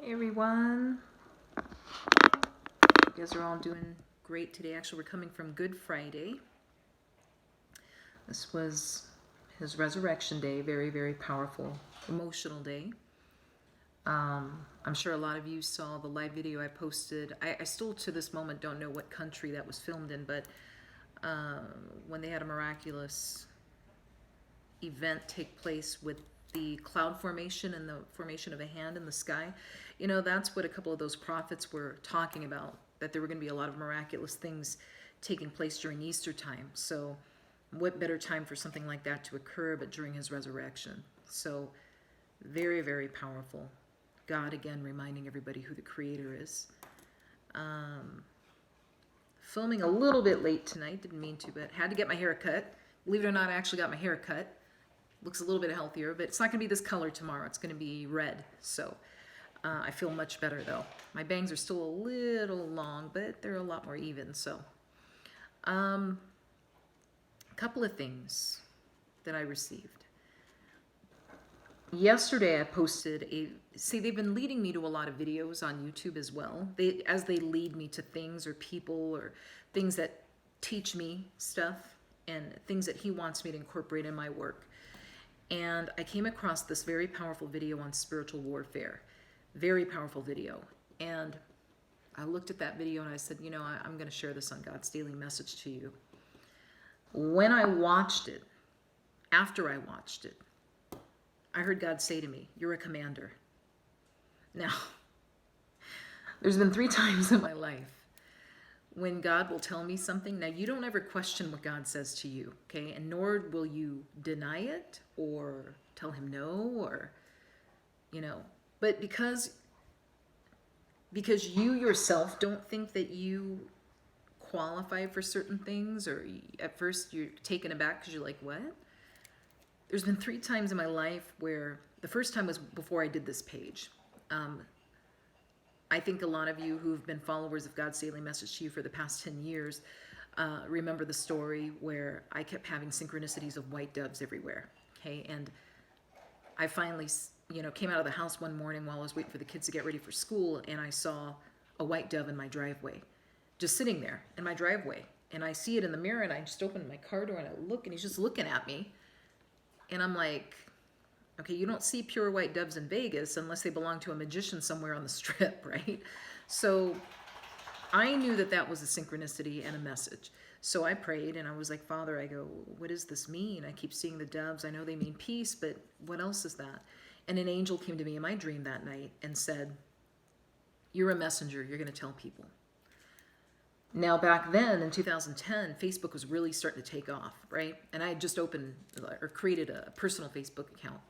Hey everyone. You guys are all doing great today. Actually, we're coming from Good Friday. This was his resurrection day. Very, very powerful, emotional day. I'm sure a lot of you saw the live video I posted. I still to this moment don't know what country that was filmed in, but when they had a miraculous event take place with the cloud formation and the formation of a hand in the sky, you know, that's what a couple of those prophets were talking about, that there were going to be a lot of miraculous things taking place during Easter time. So what better time for something like that to occur but during his resurrection? So very, very powerful. God again reminding everybody who the creator is. Filming a little bit late tonight, didn't mean to, but had to get my hair cut. Believe it or not, I actually got my hair cut. Looks a little bit healthier, but it's not going to be this color tomorrow. It's going to be red. So I feel much better though. My bangs are still a little long, but they're a lot more even. So a couple of things that I received. Yesterday I posted they've been leading me to a lot of videos on YouTube as well. As they lead me to things or people or things that teach me stuff and things that he wants me to incorporate in my work. And I came across this very powerful video on spiritual warfare. Very powerful video. And I looked at that video and I said, you know, I'm going to share this on God's Daily Message to you. When I watched it, after I watched it, I heard God say to me, you're a commander. Now, there's been 3 times in my life when God will tell me something. Now, you don't ever question what God says to you, okay? And nor will you deny it or tell him no or, you know. But because you yourself don't think that you qualify for certain things, or at first you're taken aback because you're like, what? There's been 3 times in my life where the first time was before I did this page. I think a lot of you who've been followers of God's Daily Message to you for the past 10 years remember the story where I kept having synchronicities of white doves everywhere. Okay, and I finally, you know, came out of the house one morning while I was waiting for the kids to get ready for school, and I saw a white dove in my driveway, just sitting there in my driveway. And I see it in the mirror, and I just open my car door and I look, and he's just looking at me. And I'm like, okay, you don't see pure white doves in Vegas unless they belong to a magician somewhere on the strip, right? So I knew that that was a synchronicity and a message. So I prayed and I was like, Father, I go, what does this mean? I keep seeing the doves. I know they mean peace, but what else is that? And an angel came to me in my dream that night and said, you're a messenger. You're going to tell people. Now, back then in 2010, Facebook was really starting to take off, right? And I had just opened or created a personal Facebook account.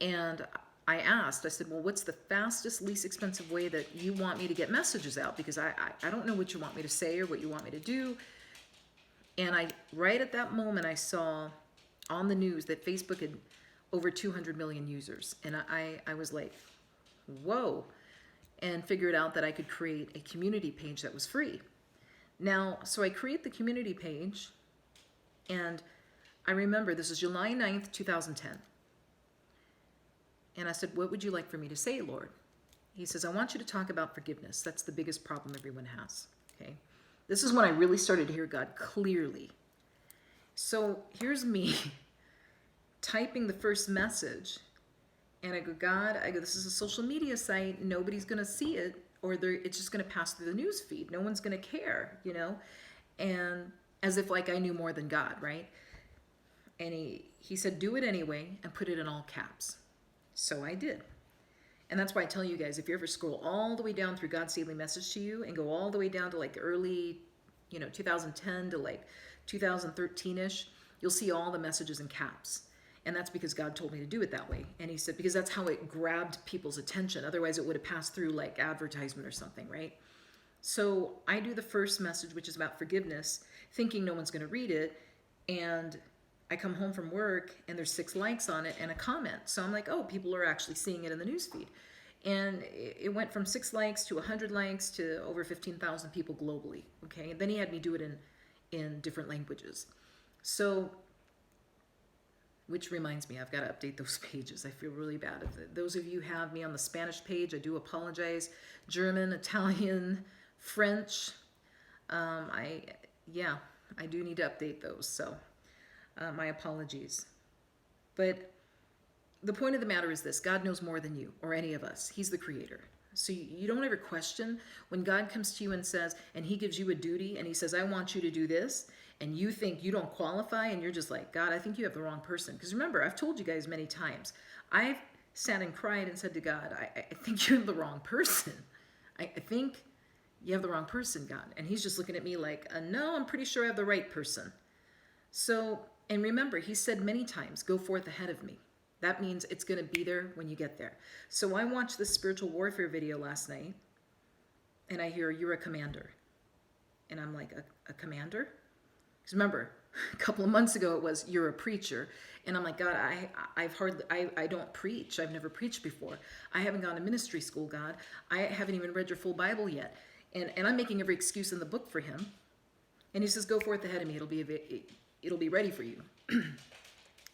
And I said, well, what's the fastest, least expensive way that you want me to get messages out? Because I don't know what you want me to say or what you want me to do. And right at that moment, I saw on the news that Facebook had over 200 million users. And I was like, whoa, and figured out that I could create a community page that was free. Now, so I create the community page, and I remember this is July 9th, 2010. And I said, what would you like for me to say, Lord? He says, I want you to talk about forgiveness. That's the biggest problem everyone has, okay? This is when I really started to hear God clearly. So here's me typing the first message, and I go, God, this is a social media site. Nobody's going to see it, or it's just going to pass through the news feed. No one's going to care, you know? And as if like I knew more than God, right? And he said, do it anyway and put it in all caps. So I did. And that's why I tell you guys, if you ever scroll all the way down through God's Daily Message to you and go all the way down to like the early, 2010 to like 2013-ish, you'll see all the messages in caps. And that's because God told me to do it that way. And he said, because that's how it grabbed people's attention. Otherwise it would have passed through like advertisement or something, right? So I do the first message, which is about forgiveness, thinking no one's going to read it. And I come home from work and there's 6 likes on it and a comment. So I'm like, oh, people are actually seeing it in the newsfeed. And it went from 6 likes to 100 likes to over 15,000 people globally. Okay. And then he had me do it in different languages. So Which reminds me, I've got to update those pages. I feel really bad. If those of you have me on the Spanish page, I do apologize. German, Italian, French. Yeah, I do need to update those. So my apologies. But the point of the matter is this: God knows more than you or any of us. He's the creator. So you don't ever question when God comes to you and says, and he gives you a duty and he says, I want you to do this. And you think you don't qualify and you're just like, God, I think you have the wrong person. Because remember, I've told you guys many times, I've sat and cried and said to God, I think you have the wrong person. I think you have the wrong person, God. And he's just looking at me like, no, I'm pretty sure I have the right person. So, and remember, he said many times, go forth ahead of me. That means it's going to be there when you get there. So I watched this spiritual warfare video last night and I hear, you're a commander. And I'm like, a commander? Because remember, a couple of months ago it was, you're a preacher. And I'm like, God, I don't preach. I've never preached before. I haven't gone to ministry school, God. I haven't even read your full Bible yet. And I'm making every excuse in the book for him. And he says, go forth ahead of me. It'll be ready for you.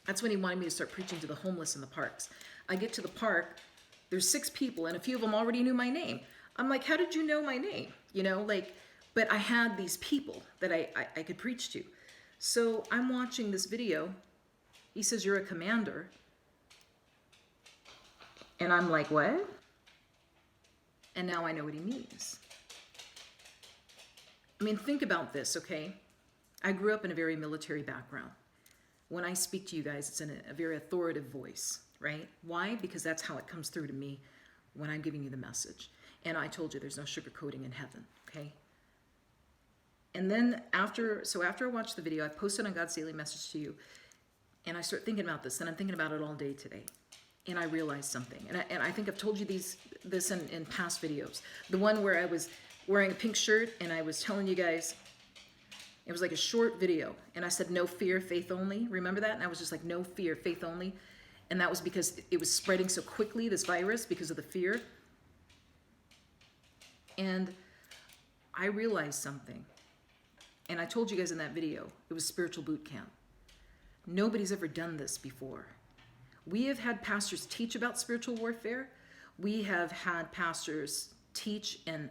That's when he wanted me to start preaching to the homeless in the parks. I get to the park, there's 6 people and a few of them already knew my name. I'm like, how did you know my name? You know, like, but I had these people that I could preach to. So I'm watching this video. He says, you're a commander. And I'm like, what? And now I know what he means. I mean, think about this, okay? I grew up in a very military background. When I speak to you guys, it's in a very authoritative voice, right? Why? Because that's how it comes through to me when I'm giving you the message. And I told you there's no sugarcoating in heaven, okay? And then after I watched the video, I posted on God's Daily Message to you, and I start thinking about this, and I'm thinking about it all day today. And I realized something. And I think I've told you this in past videos. The one where I was wearing a pink shirt, and I was telling you guys, it was like a short video, and I said, no fear, faith only. Remember that? And I was just like, no fear, faith only. And that was because it was spreading so quickly, this virus, because of the fear. And I realized something. And I told you guys in that video, it was spiritual boot camp. Nobody's ever done this before. We have had pastors teach about spiritual warfare. We have had pastors teach and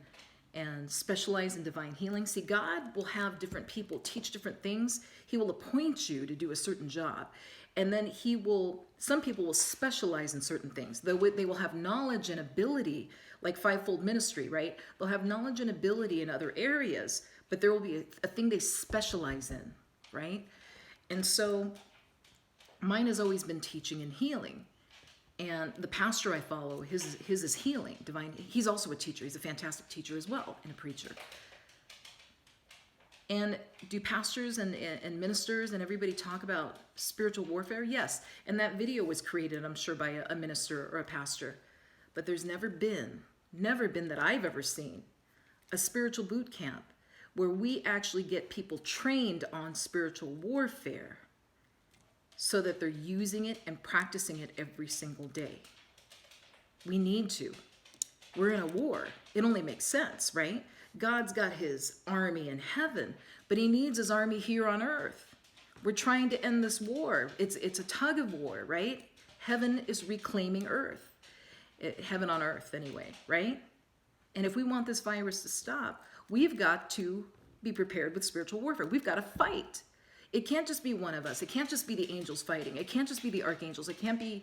specialize in divine healing. See, God will have different people teach different things. He will appoint you to do a certain job. And then some people will specialize in certain things. They will have knowledge and ability, like fivefold ministry, right? They'll have knowledge and ability in other areas, but there will be a thing they specialize in, right? And so mine has always been teaching and healing. And the pastor I follow, his is healing, divine. He's also a teacher. He's a fantastic teacher as well, and a preacher. And do pastors and ministers and everybody talk about spiritual warfare? Yes. And that video was created, I'm sure, by a minister or a pastor. But there's never been that I've ever seen, a spiritual boot camp where we actually get people trained on spiritual warfare so that they're using it and practicing it every single day. We need to. We're in a war. It only makes sense, right? God's got his army in heaven, but he needs his army here on earth. We're trying to end this war. It's a tug of war, right? Heaven is reclaiming earth. Heaven on earth anyway, right? And if we want this virus to stop, we've got to be prepared with spiritual warfare. We've got to fight. It can't just be one of us. It can't just be the angels fighting. It can't just be the archangels. It can't be.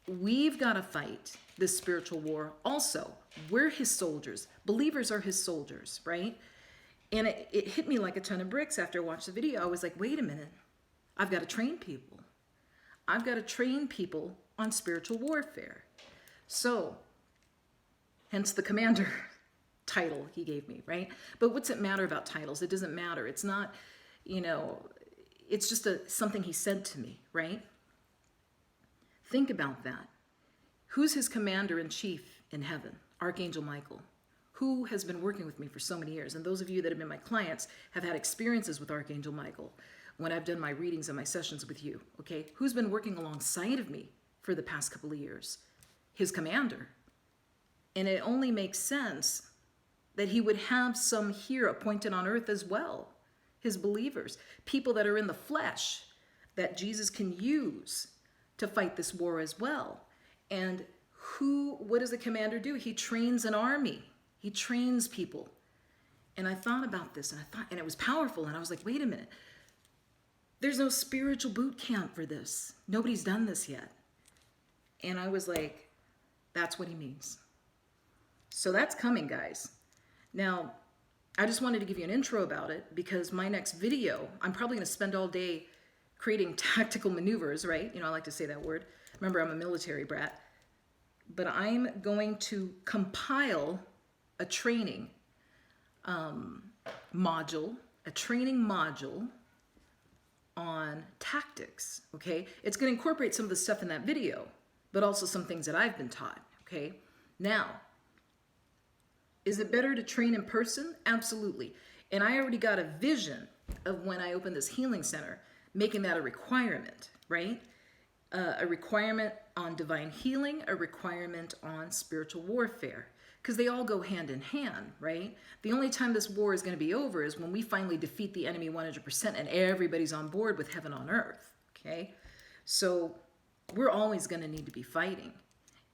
We've got to fight this spiritual war also. We're his soldiers. Believers are his soldiers, right? And it hit me like a ton of bricks after I watched the video. I was like, wait a minute. I've got to train people. I've got to train people on spiritual warfare. So, hence the commander title he gave me, right? But what's it matter about titles? It doesn't matter. It's not, it's just something he said to me, right? Think about that. Who's his commander-in-chief in heaven? Archangel Michael, who has been working with me for so many years. And those of you that have been my clients have had experiences with Archangel Michael when I've done my readings and my sessions with you, okay? Who's been working alongside of me for the past couple of years? His commander. And it only makes sense that he would have some here appointed on earth as well. His believers, people that are in the flesh, that Jesus can use to fight this war as well. And what does the commander do? He trains an army. He trains people. And I thought about this, and it was powerful. And I was like, wait a minute. There's no spiritual boot camp for this. Nobody's done this yet. And I was like, that's what he means. So that's coming, guys. Now, I just wanted to give you an intro about it because my next video, I'm probably going to spend all day creating tactical maneuvers, right? You know, I like to say that word. Remember, I'm a military brat. But I'm going to compile a training module on tactics, okay? It's going to incorporate some of the stuff in that video, but also some things that I've been taught, okay? Now, is it better to train in person? Absolutely. And I already got a vision of when I open this healing center, making that a requirement, right? A requirement on divine healing, a requirement on spiritual warfare, because they all go hand in hand, right? The only time this war is going to be over is when we finally defeat the enemy 100% and everybody's on board with heaven on earth, okay? So we're always going to need to be fighting.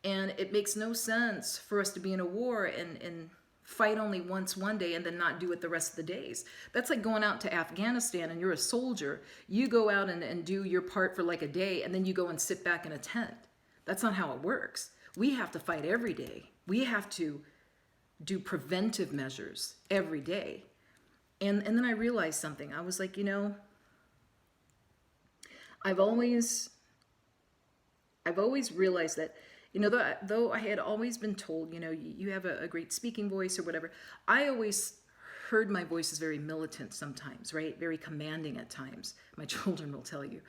And it makes no sense for us to be in a war and fight only once one day and then not do it the rest of the days. That's like going out to Afghanistan and you're a soldier. You go out and do your part for like a day and then you go and sit back in a tent. That's not how it works. We have to fight every day. We have to do preventive measures every day. And then I realized something. I was like, you know, I've always realized that, you know, though I had always been told, you know, you have a great speaking voice or whatever, I always heard my voice as very militant sometimes, right? Very commanding at times. My children will tell you.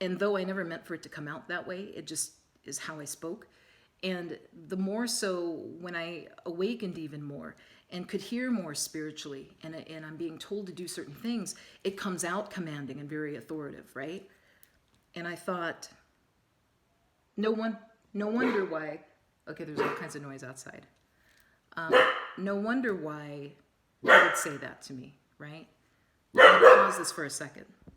And though I never meant for it to come out that way, it just is how I spoke. And the more so when I awakened even more and could hear more spiritually and I'm being told to do certain things, it comes out commanding and very authoritative, right? And I thought, no wonder why, okay, there's all kinds of noise outside. No wonder why he would say that to me, right? Let me pause this for a second.